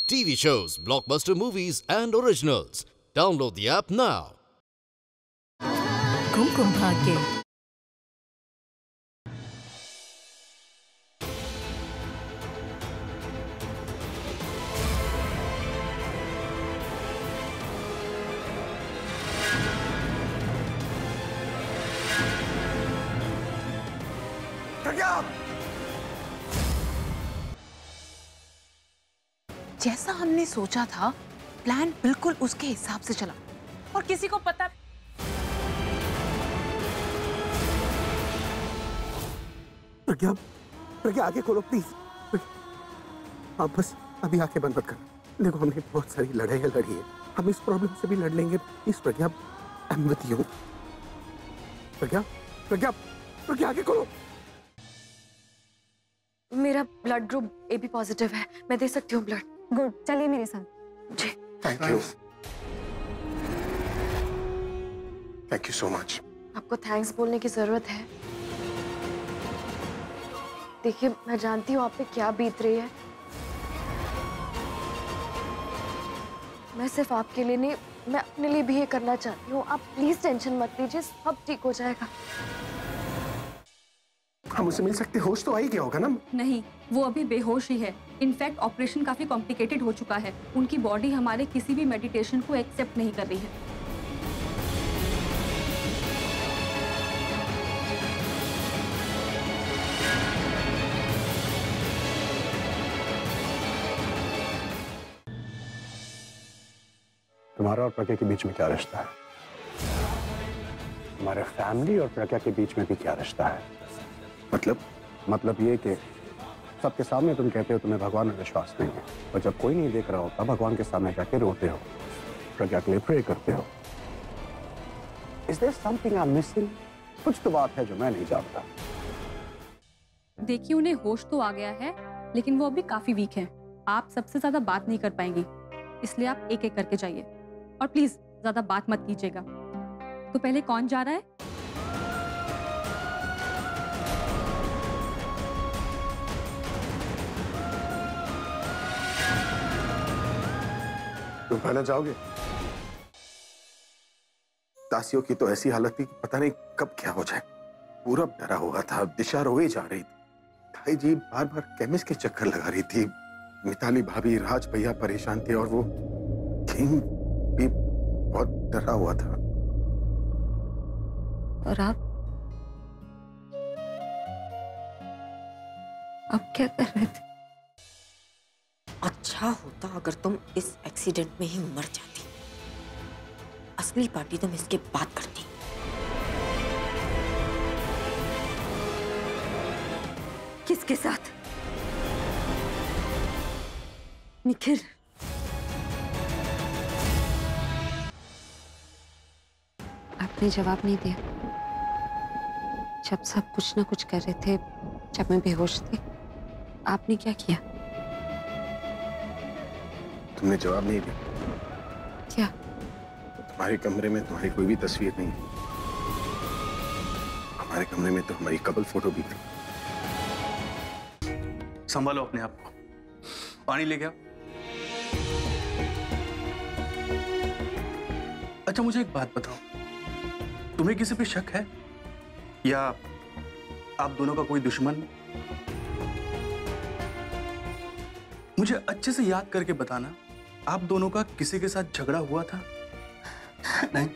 TV shows, blockbuster movies, and originals. Download the app now. Kumkum Bhagya. जैसा हमने सोचा था, प्लान बिल्कुल उसके हिसाब से चला और किसी को पता। प्रज्ञा आगे खोलो प्लीज। आप बस अभी आंखें बंद मत कर। देखो हमने बहुत सारी लड़ाइयाँ लड़ी है, हम इस प्रॉब्लम से भी लड़ लेंगे। Please Pragya, I am with you. Pragya Pragya Pragya आगे खोलो। मेरा ब्लड ग्रुप AB पॉजिटिव है, मैं दे सकती हूँ ब्लड। गुड, चलिए मेरे साथ। जी thank you, thank you so much. आपको थैंक्स बोलने की जरूरत है। देखिए, मैं जानती हूँ आप पे क्या बीत रही है। मैं सिर्फ आपके लिए नहीं, मैं अपने लिए भी ये करना चाहती हूँ। आप प्लीज टेंशन मत लीजिए, सब ठीक हो जाएगा। हम उससे मिल सकते? होश तो आ ही गया होगा ना? नहीं, वो अभी बेहोश ही है। इनफैक्ट ऑपरेशन काफी कॉम्प्लिकेटेड हो चुका है। उनकी बॉडी हमारे किसी भी मेडिटेशन को एक्सेप्ट नहीं कर रही है। तुम्हारा और प्रज्ञा के बीच में क्या रिश्ता है? हमारे फैमिली और प्रज्ञा के बीच में भी क्या रिश्ता है? मतलब ये कि सबके सामने तुम कहते हो तुम्हें भगवान में विश्वास नहीं है, और जब कोई नहीं देख रहा होता भगवान के सामने जाके रोते हो, प्रज्ञा के लिए प्रे करते हो। Is there something I'm missing? कुछ तो बात है जो मैं नहीं जानता। देखिए, उन्हें होश तो आ गया है, लेकिन वो अभी काफी वीक है। आप सबसे ज्यादा बात नहीं कर पाएंगी, इसलिए आप एक एक करके जाइए और प्लीज ज्यादा बात मत कीजिएगा। तो पहले कौन जा रहा है? तुम पहले जाओगे? दासियों की तो ऐसी हालत थी कि पता नहीं कब क्या हो जाए। पूरा डरा हुआ था, दिशा रोई जा रही थी। भाई जी बार बार केमिस्ट के चक्कर लगा रही थी। मिताली भाभी, राज भैया परेशान थे और वो किंग भी बहुत डरा हुआ था। और आप क्या कर रहे थे? अच्छा होता अगर तुम इस एक्सीडेंट में ही मर जाती। असली पार्टी तुम इसके बाद करती। किसके साथ? निखिल। आपने जवाब नहीं दिया जब सब कुछ ना कुछ कर रहे थे। जब मैं बेहोश थी आपने क्या किया? तुमने जवाब नहीं दिया। क्या? तुम्हारे कमरे में तुम्हारी कोई भी तस्वीर नहीं। हमारे कमरे में तो हमारी कपल फोटो भी थी। संभालो अपने आप को। पानी लेके आओ। अच्छा, मुझे एक बात बताओ, तुम्हें किसी पे शक है या आप दोनों का कोई दुश्मन? मुझे अच्छे से याद करके बताना, आप दोनों का किसी के साथ झगड़ा हुआ था? नहीं,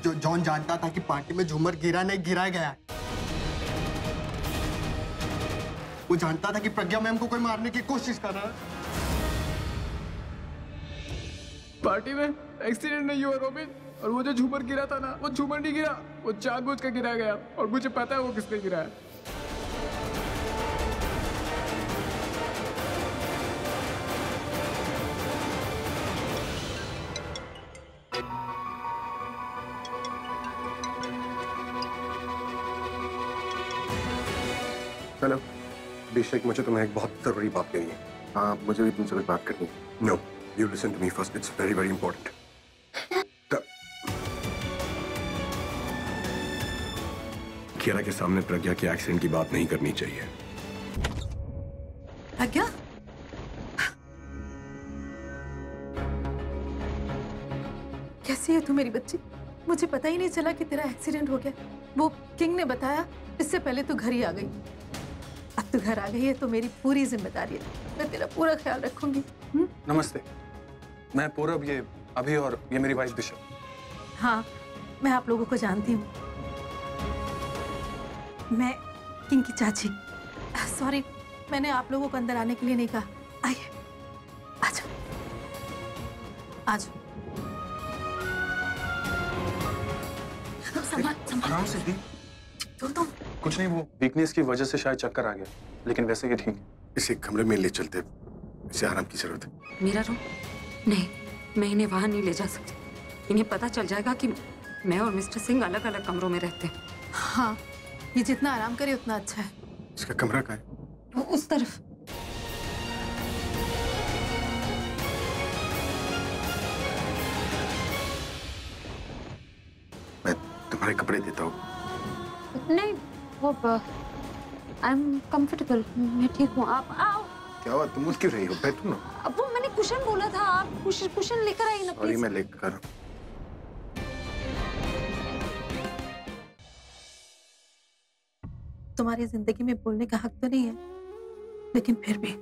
जो जॉन जानता था कि पार्टी में झूमर गिरा नहीं, गिरा गया। वो जानता था कि प्रज्ञा मैम को कोई मारने की कोशिश कर रहा है। पार्टी में एक्सीडेंट नहीं हुआ रोबिन, और वो जो झूमर गिरा था ना, वो झूमर नहीं गिरा, वो जानबूझ कर गिरा गया, और मुझे पता है वो किसने गिराया। हेलो बेशक, मुझे तुम्हें एक बहुत जरूरी बात कहनी है। हाँ, मुझे भी तुमसे कुछ बात करनी है। No, you listen to me first, it's very very important. Kira के सामने प्रज्ञा के एक्सीडेंट की बात नहीं करनी चाहिए। प्रज्ञा? कैसी है तू मेरी बच्ची? मुझे पता ही नहीं चला कि तेरा एक्सीडेंट हो गया। वो किंग ने बताया, इससे पहले तू घर ही आ गई। अब तू घर आ गई है तो मेरी पूरी जिम्मेदारी है, मैं तेरा पूरा ख्याल रखूंगी। नमस्ते, मैं पूरब, ये अभी, और ये मेरी वाइफ दिशा। हाँ, मैं आप लोगों को जानती हूँ। मैं किंग की चाची। सॉरी, मैंने आप लोगों को अंदर आने के लिए नहीं कहा। आइए, आ जाओ, आ जाओ। आराम से दी। तुम कुछ नहीं, वो वीकनेस की वजह से शायद चक्कर आ गया, लेकिन वैसे ये ठीक है। इसे कमरे में ले चलते, इसे आराम की जरूरत है। मेरा रूम? नहीं, मैं इन्हें वहां नहीं ले जा सकती। इन्हें पता चल जाएगा कि मैं और मिस्टर सिंह अलग अलग कमरों में रहते हैं। हाँ, ये जितना आराम करे उतना अच्छा है। इसका कमरा कहाँ है? वो उस तरफ। मैं तुम्हारे कपड़े देता हूँ। नहीं, वो आई एम कंफर्टेबल, मैं ठीक हूँ। आप आओ। क्या हुआ, तुम उठ क्यों रही हो? बैठो ना। अब वो मैंने कुशन बोला था, आप कुशन लेकर आई ना सॉरी, प्लीज। मैं लेकर। तुम्हारी जिंदगी में बोलने का हक तो नहीं है, लेकिन फिर भी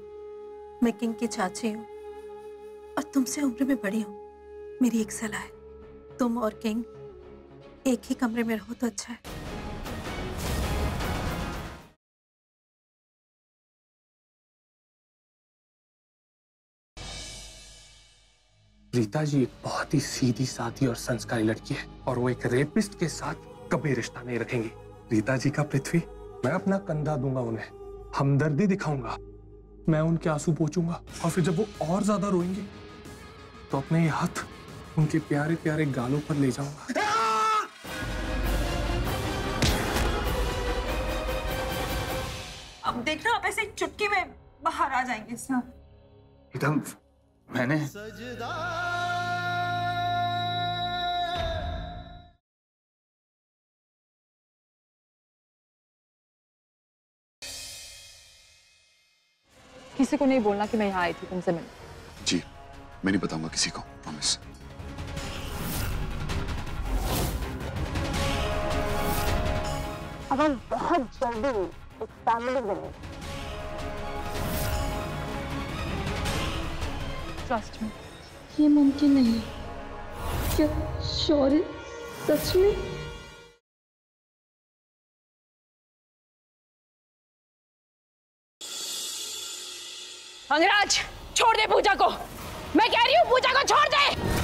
मैं किंग की चाची हूँ और तुमसे उम्र में बड़ी हूँ। मेरी एक सलाह है, तुम और किंग एक ही कमरे में रहो तो अच्छा है। रीता जी एक बहुत ही सीधी सादी और संस्कारी लड़की है, और वो एक रेपिस्ट के साथ कभी रिश्ता नहीं रखेंगी। रीता जी का पृथ्वी, मैं अपना कंधा दूंगा उन्हें, हमदर्दी दिखाऊंगा, मैं उनके आंसू पोंछूंगा, और फिर जब वो और ज्यादा रोएंगे तो अपने ये हाथ उनके प्यारे प्यारे गालों पर ले जाऊंगा। अब देखना, आप ऐसे चुटकी में बाहर आ जाएंगे सर। एकदम मैंने किसी को नहीं बोलना कि मैं यहाँ आई थी तुमसे मिलने। जी, मैं नहीं बताऊंगा किसी को, प्रॉमिस। अगर बहुत जल्दी एक फैमिली बने। ट्रस्ट मी, ये मुमकिन नहीं है। क्या शौर्य सच में? अंगराज, छोड़ दे पूजा को। मैं कह रही हूँ पूजा को छोड़ दे।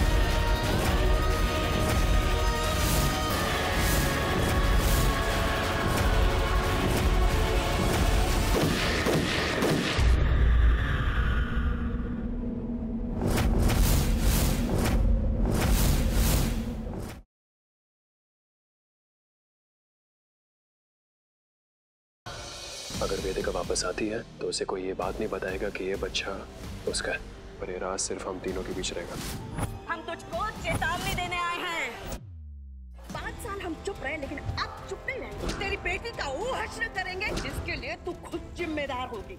अगर वेदिका वापस आती है तो उसे कोई ये बात नहीं बताएगा कि ये बच्चा उसका है, पर ये राज सिर्फ हम तीनों के बीच रहेगा। हम तुझको चेतावनी देने आए हैं। 5 साल हम चुप रहे, लेकिन अब चुप नहीं रहेंगे। तेरी बेटी का वो हश्र करेंगे जिसके लिए तू खुद जिम्मेदार होगी।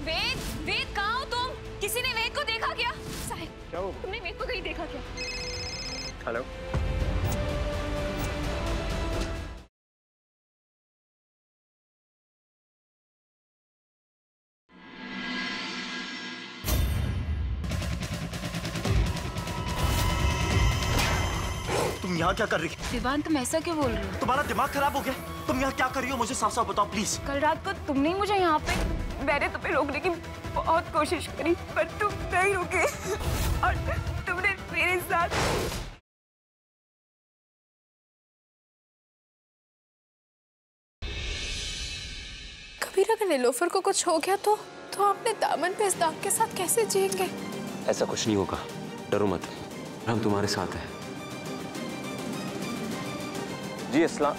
वेद कहाँ हो तुम? किसी ने वेद को देखा क्या? साहिब, क्या हो? तुमने वेद को कहीं देखा क्या? हेलो, तुम यहाँ क्या कर रही हो? विवान, तुम ऐसा क्यों बोल रहे हो? तुम्हारा दिमाग खराब हो गया? तुम यहाँ क्या कर रही हो? मुझे साफ साफ बताओ प्लीज। कल रात को तुमने मुझे यहाँ पे, मैंने तुम्हें रोकने की बहुत कोशिश करी, पर तुम नहीं रुके और तुमने मेरे साथ। कबीर, अगर नीलोफर को कुछ हो गया तो आपने दामन पे इस दाग के साथ कैसे जिएंगे? ऐसा कुछ नहीं होगा, डरो मत, हम तुम्हारे साथ हैं। जी अस्सलाम।